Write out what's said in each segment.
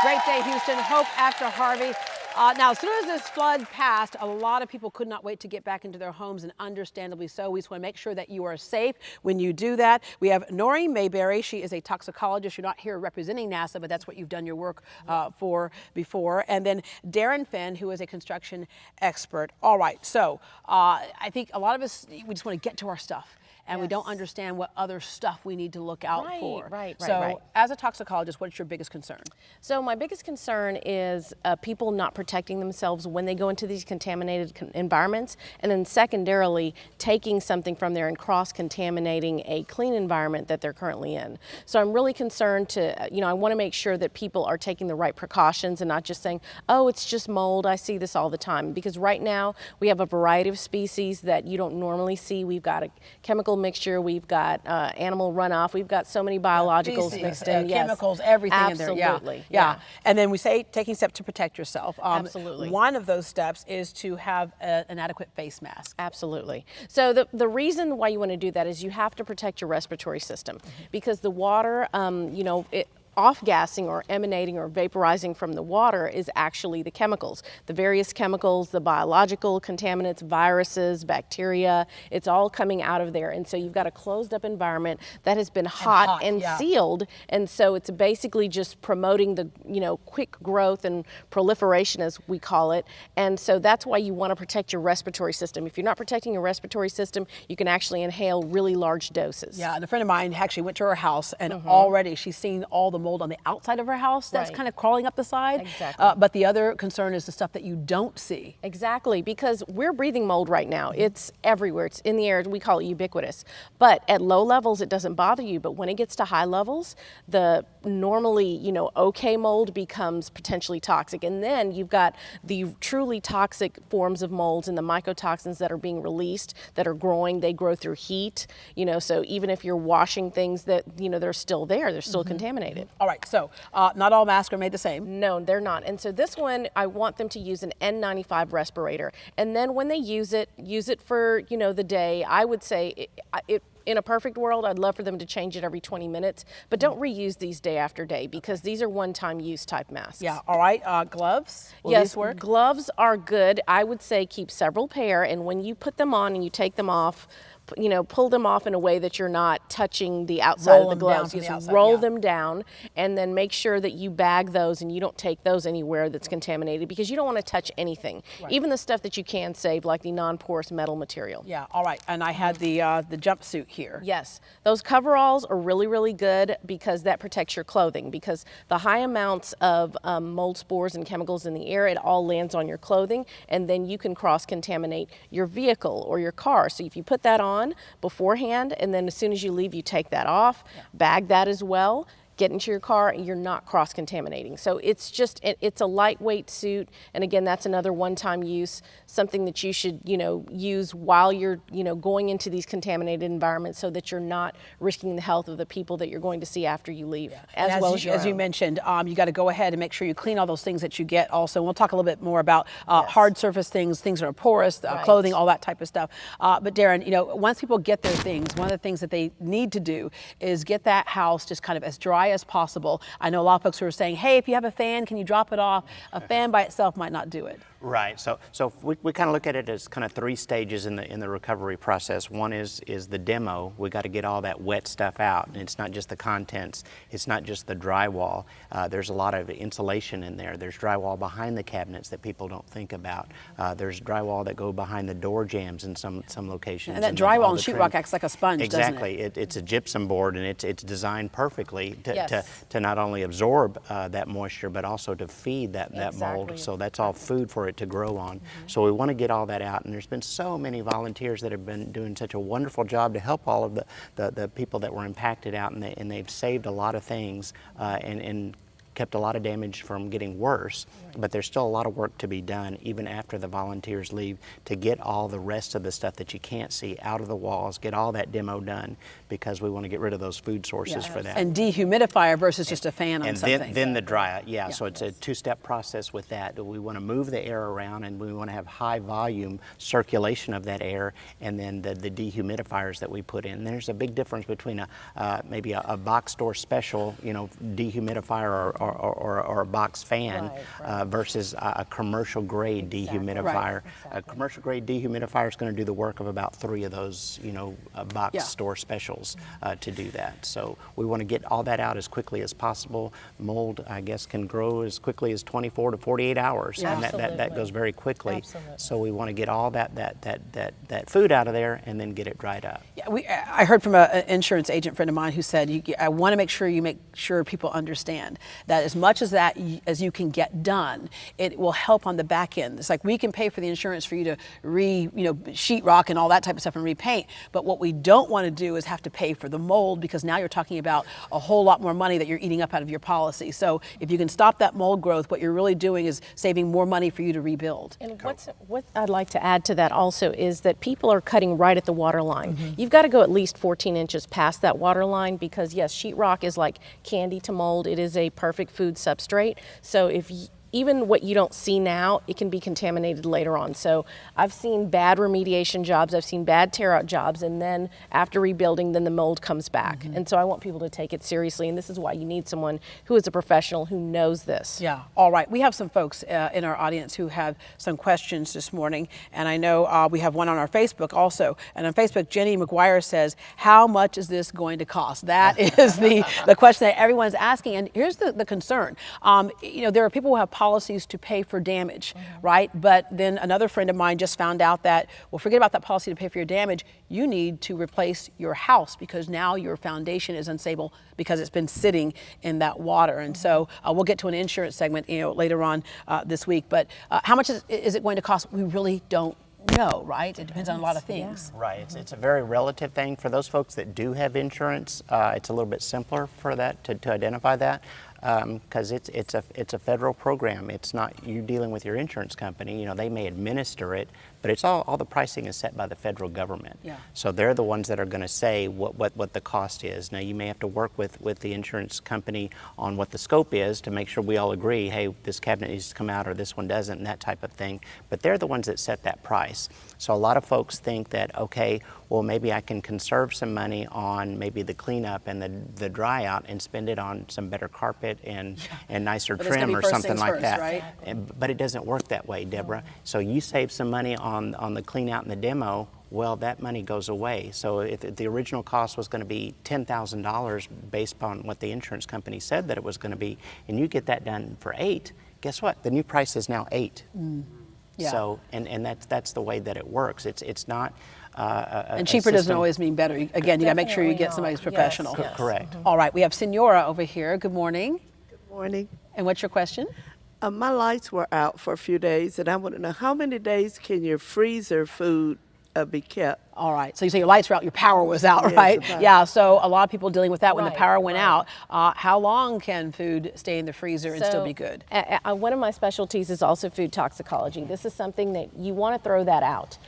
Great day, Houston. Hope after Harvey. Now, as soon as this flood passed, a lot of people could not wait to get back into their homes, and understandably so. We just want to make sure that you are safe when you do that. We have Noreen Mayberry. She is a toxicologist. You're not here representing NASA, but that's what you've done your work for before. And then Darren Finn, who is a construction expert. All right, so I think a lot of us, we just want to get to our stuff. And we don't understand what other stuff we need to look out for. So as a toxicologist, what's your biggest concern? So my biggest concern is people not protecting themselves when they go into these contaminated environments, and then secondarily taking something from there and cross-contaminating a clean environment that they're currently in. So I'm really concerned to, I want to make sure that people are taking the right precautions and not just saying, oh, it's just mold, I see this all the time. Because right now we have a variety of species that you don't normally see. We've got a chemical mixture, we've got animal runoff, we've got so many biologicals mixed in. Chemicals, everything Absolutely. in there. Yeah. And then we say taking steps to protect yourself. Absolutely. One of those steps is to have an adequate face mask. Absolutely. So the reason why you want to do that is you have to protect your respiratory system, because the water, off-gassing or emanating or vaporizing from the water is actually the chemicals. The various chemicals, the biological contaminants, viruses, bacteria, it's all coming out of there. And so you've got a closed up environment that has been hot and sealed. And so it's basically just promoting the, quick growth and proliferation, as we call it. And so that's why you want to protect your respiratory system. If you're not protecting your respiratory system, you can actually inhale really large doses. Yeah, and a friend of mine actually went to her house, and already she's seen all the mold on the outside of her house that's kind of crawling up the side. Exactly. But the other concern is the stuff that you don't see. Exactly, because we're breathing mold right now. It's everywhere. It's in the air. We call it ubiquitous. But at low levels, it doesn't bother you. But when it gets to high levels, the normally, okay mold becomes potentially toxic. And then you've got the truly toxic forms of molds and the mycotoxins that are being released, that are growing. They grow through heat, so even if you're washing things that, they're still there, they're still contaminated. All right, so not all masks are made the same. No, they're not. And so this one, I want them to use an N95 respirator. And then when they use it for, the day. I would say in a perfect world, I'd love for them to change it every 20 minutes, but don't reuse these day after day, because these are one-time use type masks. Yeah, all right, gloves? Will yes, these work? Gloves are good. I would say keep several pair, and when you put them on and you take them off, pull them off in a way that you're not touching the outside of the gloves. Just roll them down, and then make sure that you bag those and you don't take those anywhere that's contaminated, because you don't want to touch anything, even the stuff that you can save, like the non-porous metal material. Yeah, all right, and I had the jumpsuit here. Yes, those coveralls are really, really good, because that protects your clothing, because the high amounts of mold spores and chemicals in the air, it all lands on your clothing, and then you can cross-contaminate your vehicle or your car. So if you put that on beforehand, and then as soon as you leave, you take that off, bag that as well, get into your car, and you're not cross-contaminating. So it's a lightweight suit, and again, that's another one-time use, something that you should, use while you're, going into these contaminated environments, so that you're not risking the health of the people that you're going to see after you leave, as you mentioned, you got to go ahead and make sure you clean all those things that you get also. And we'll talk a little bit more about hard surface things that are porous, clothing, all that type of stuff. But Darren, once people get their things, one of the things that they need to do is get that house just kind of as dry as possible. I know a lot of folks who are saying, hey, if you have a fan, can you drop it off? A fan by itself might not do it. Right. So we kind of look at it as kind of three stages in the recovery process. One is the demo. We got to get all that wet stuff out, and it's not just the contents. It's not just the drywall. There's a lot of insulation in there. There's drywall behind the cabinets that people don't think about. There's drywall that go behind the door jambs in some locations. And that drywall and sheetrock acts like a sponge, exactly. doesn't it? It's a gypsum board, and it's designed perfectly to not only absorb that moisture, but also to feed that mold. So that's all food for it to grow on. So we want to get all that out, and there's been so many volunteers that have been doing such a wonderful job to help all of the people that were impacted out, and they've saved a lot of things and kept a lot of damage from getting worse, but there's still a lot of work to be done even after the volunteers leave, to get all the rest of the stuff that you can't see out of the walls, get all that demo done, because we want to get rid of those food sources for that. And dehumidifier versus just a fan on something. And then the dry, so it's a two-step process with that. We want to move the air around, and we want to have high volume circulation of that air, and then the dehumidifiers that we put in. There's a big difference between maybe a box store special, dehumidifier or a box fan versus a commercial grade dehumidifier. A commercial grade dehumidifier is going to do the work of about 3 of those, box store specials to do that. So we want to get all that out as quickly as possible. Mold, I guess, can grow as quickly as 24 to 48 hours, and that goes very quickly. Absolutely. So we want to get all that food out of there and then get it dried up. Yeah, I heard from an insurance agent friend of mine who said, I want to make sure people understand that as much as as you can get done, it will help on the back end. It's like we can pay for the insurance for you to sheetrock and all that type of stuff and repaint, but what we don't want to do is have to pay for the mold, because now you're talking about a whole lot more money that you're eating up out of your policy. So if you can stop that mold growth, what you're really doing is saving more money for you to rebuild. And what I'd like to add to that also is that people are cutting right at the water line. You've got to go at least 14 inches past that water line, because yes, sheetrock is like candy to mold. It is a perfect food substrate. So even what you don't see now, it can be contaminated later on. So I've seen bad remediation jobs, I've seen bad tear out jobs, and then after rebuilding, then the mold comes back. And so I want people to take it seriously, and this is why you need someone who is a professional who knows this. Yeah, all right. We have some folks in our audience who have some questions this morning, and I know we have one on our Facebook also. And on Facebook, Jenny McGuire says, how much is this going to cost? That is the question that everyone's asking, and here's the concern. There are people who have policies to pay for damage, right? But then another friend of mine just found out that, well, forget about that policy to pay for your damage. You need to replace your house because now your foundation is unstable because it's been sitting in that water. And so we'll get to an insurance segment, later on this week. But how much is it going to cost? We really don't know, right? It depends on a lot of things. Yeah. Right. It's a very relative thing. For those folks that do have insurance, it's a little bit simpler for that to identify that. Because it's a federal program. It's not you dealing with your insurance company. They may administer it, but it's all the pricing is set by the federal government. Yeah. So they're the ones that are going to say what the cost is. Now you may have to work with the insurance company on what the scope is to make sure we all agree, hey, this cabinet needs to come out or this one doesn't, and that type of thing. But they're the ones that set that price. So a lot of folks think that, okay, well, maybe I can conserve some money on maybe the cleanup and the dry out and spend it on some better carpet and nicer trim or something like that. Right? But it doesn't work that way, Deborah. So you save some money on the clean out and the demo, well, that money goes away. So if the original cost was going to be $10,000 based upon what the insurance company said that it was going to be, and you get that done for $8,000, guess what? The new price is now $8,000. Yeah. So, and that's the way that it works. It's not and cheaper doesn't always mean better. Again, you got to make sure you get somebody who's professional. Yes. Correct. All right, we have Senora over here. Good morning. Good morning. And what's your question? My lights were out for a few days, and I want to know how many days can your freezer food be kept? All right, so you say your lights were out, your power was out, Yes, right? the power. Yeah, so a lot of people dealing with that when the Right, power went right. out. How long can food stay in the freezer and still be good? One of my specialties is also food toxicology. This is something that you want to throw that out.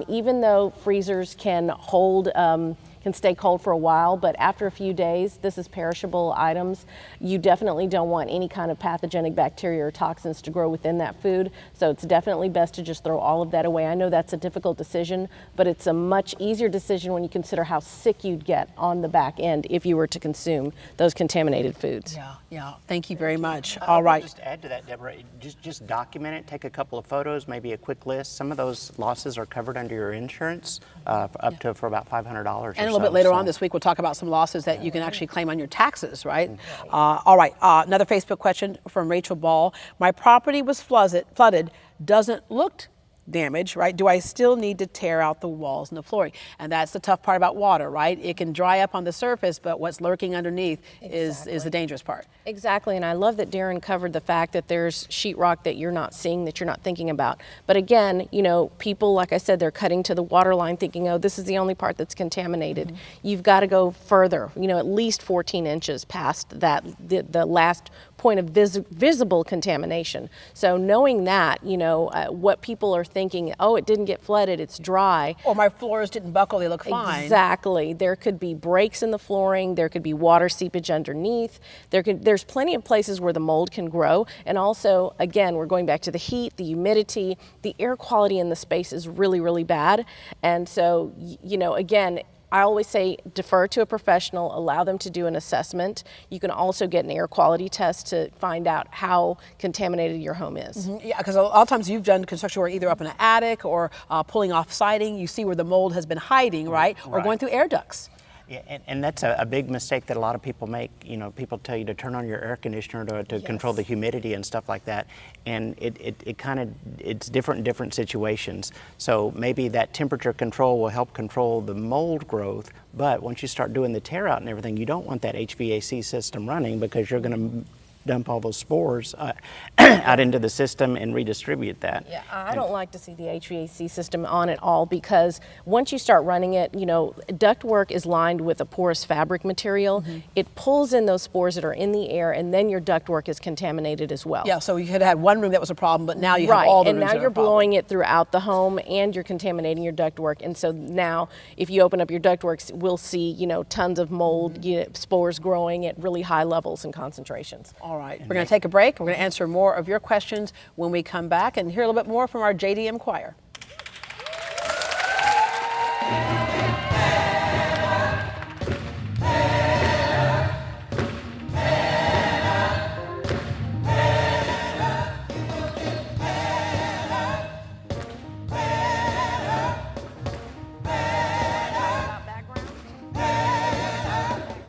Even though freezers can hold, can stay cold for a while, but after a few days, this is perishable items. You definitely don't want any kind of pathogenic bacteria or toxins to grow within that food. So it's definitely best to just throw all of that away. I know that's a difficult decision, but it's a much easier decision when you consider how sick you'd get on the back end if you were to consume those contaminated foods. Yeah. Thank you very much. I All would right. Just add to that, Deborah, just document it, take a couple of photos, maybe a quick list. Some of those losses are covered under your insurance for about $500 And a little bit later on this week, we'll talk about some losses that you can actually claim on your taxes, right? All right, another Facebook question from Rachel Ball. My property was flooded, doesn't look damage, right? Do I still need to tear out the walls and the flooring? And that's the tough part about water, right? It can dry up on the surface, but what's lurking underneath is the dangerous part. Exactly, and I love that Darren covered the fact that there's sheetrock that you're not seeing, that you're not thinking about. But again, people, like I said, they're cutting to the water line thinking, oh, this is the only part that's contaminated. You've got to go further, at least 14 inches past that, the last point of visible contamination. So knowing that, what people are thinking, oh, it didn't get flooded, it's dry. Or my floors didn't buckle, they look fine. Exactly. There could be breaks in the flooring, there could be water seepage underneath. There's plenty of places where the mold can grow. And also, again, we're going back to the heat, the humidity, the air quality in the space is really, really bad. And so, again, I always say defer to a professional, allow them to do an assessment. You can also get an air quality test to find out how contaminated your home is. Yeah, because a lot of times you've done construction work either up in an attic or pulling off siding. You see where the mold has been hiding, right? Or going through air ducts. Yeah, and that's a big mistake that a lot of people make. You know, people tell you to turn on your air conditioner to control the humidity and stuff like that. And it's different in different situations. So maybe that temperature control will help control the mold growth, but once you start doing the tear out and everything, you don't want that HVAC system running because you're going to dump all those spores out into the system and redistribute that. Yeah, I don't like to see the HVAC system on at all because once you start running it, you know, ductwork is lined with a porous fabric material. It pulls in those spores that are in the air, and then your ductwork is contaminated as well. Yeah, so you could have one room that was a problem, but now you have all the rooms and now that you're are a problem. blowing it throughout the home, and you're contaminating your ductwork. And so now, if you open up your ductwork, we'll see, you know, tons of mold, you know, spores growing at really high levels and concentrations. All right, we're going to take a break. We're going to answer more of your questions when we come back and hear a little bit more from our JDM choir.